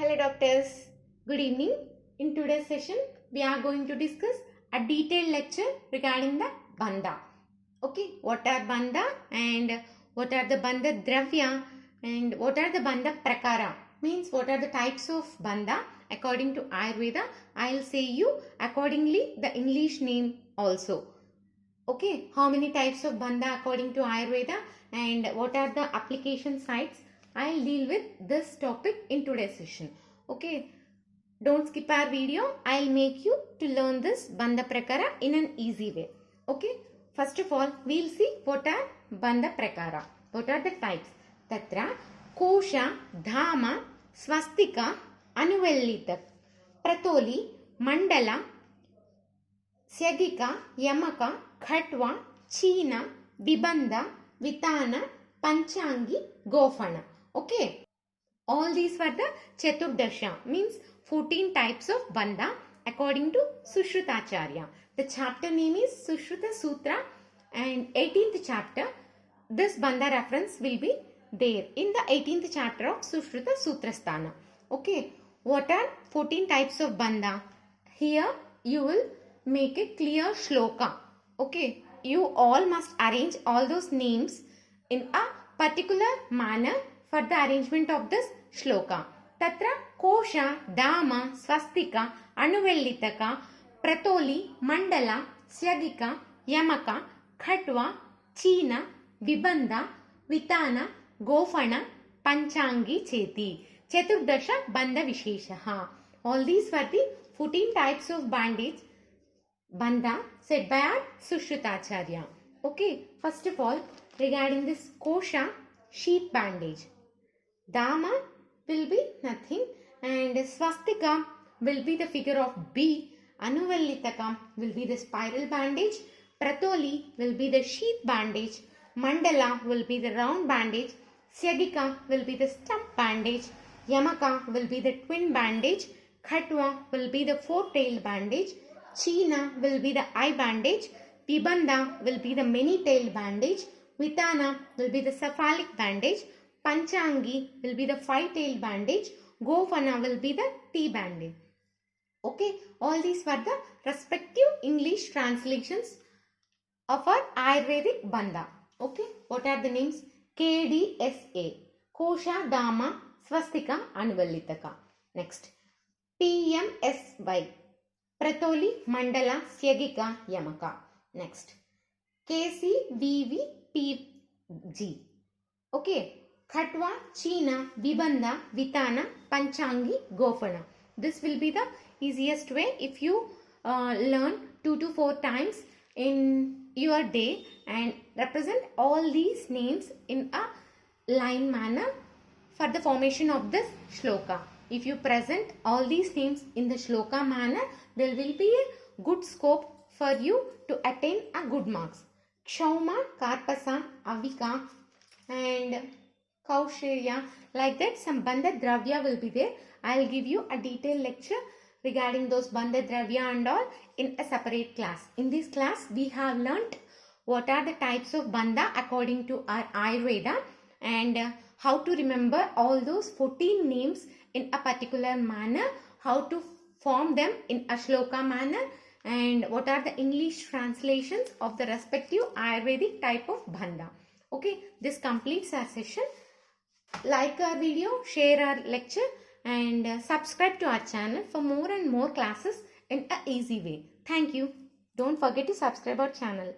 Hello doctors, good evening. In today's session, we are going to discuss a detailed lecture regarding the Bandha. Okay, what are Bandha and what are the Bandha Dravya and what are the BandhaPrakara? Means what are the types of Bandha according to Ayurveda. I'll say you accordingly the English name also. Okay, how many types of Bandha according to Ayurveda and what are the application sites? I'll deal with this topic in today's session. Okay, don't skip our video. I'll make you to learn this BandhaPrakara in an easy way. Okay, first of all, we'll see what are BandhaPrakara. What are the types? Tatra Kosha, Dhama, Swastika, Anuvellita, Pratoli, Mandala, Syagika, Yamaka, Khatwa, China, Vibandha, Vitana, Panchangi, Gofana. Okay. All these were the Chaturdasha, means 14 types of Bandha according to SUSRUTHA. The chapter name is SUSRUTHA Sutra and 18th chapter. This Bandha reference will be there in the 18th chapter of SUSRUTHA Sutrasthana. Okay. What are 14 types of Bandha? Here you will make a clear shloka. Okay. You all must arrange all those names in a particular manner for the arrangement of this shloka. Tatra Kosha, Dama, Swastika, Anuvellitaka, Pratoli, Mandala, Syagika, Yamaka, Khatwa, China, Vibandha, Vitana, Gofana, Panchangi Cheti. Chaturdasha Bandha Visheshaha. All these were the 14 types of bandage Bandha said by our SUSRUTHA. Okay, first of all, regarding this Kosha, sheath bandage. Dama will be nothing and Swastika will be the figure of B. Anuvellitaka will be the spiral bandage. Pratoli will be the sheath bandage. Mandala will be the round bandage. Syagika will be the stump bandage. Yamaka will be the twin bandage. Khatwa will be the four-tailed bandage. China will be the eye bandage. Vibandha will be the many-tailed bandage. Vitana will be the cephalic bandage. Panchangi will be the five-tailed bandage. Gofana will be the T bandage. Okay, all these were the respective English translations of our Ayurvedic Bandha. Okay, what are the names? KDSA, Kosha, Dama, Swastika, Anuvellitaka. Next, PMSY, Pratoli, Mandala, Syagika, Yamaka. Next, KCVVPG. Okay. Khatwa, China, Vibandha, Vitana, Panchangi, Gofana. This will be the easiest way if you learn 2 to 4 times in your day and represent all these names in a line manner for the formation of this shloka. If you present all these names in the shloka manner, there will be a good scope for you to attain a good marks. Kshauma, Karpasa, Avika and Kausharya, like that some Bandha Dravya will be there. I will give you a detailed lecture regarding those Bandha Dravya and all in a separate class. In this class, we have learnt what are the types of Bandha according to our Ayurveda and how to remember all those 14 names in a particular manner, how to form them in a shloka manner and what are the English translations of the respective Ayurvedic type of Bandha. Okay, this completes our session. Like our video, share our lecture and subscribe to our channel for more and more classes in an easy way. Thank you. Don't forget to subscribe our channel.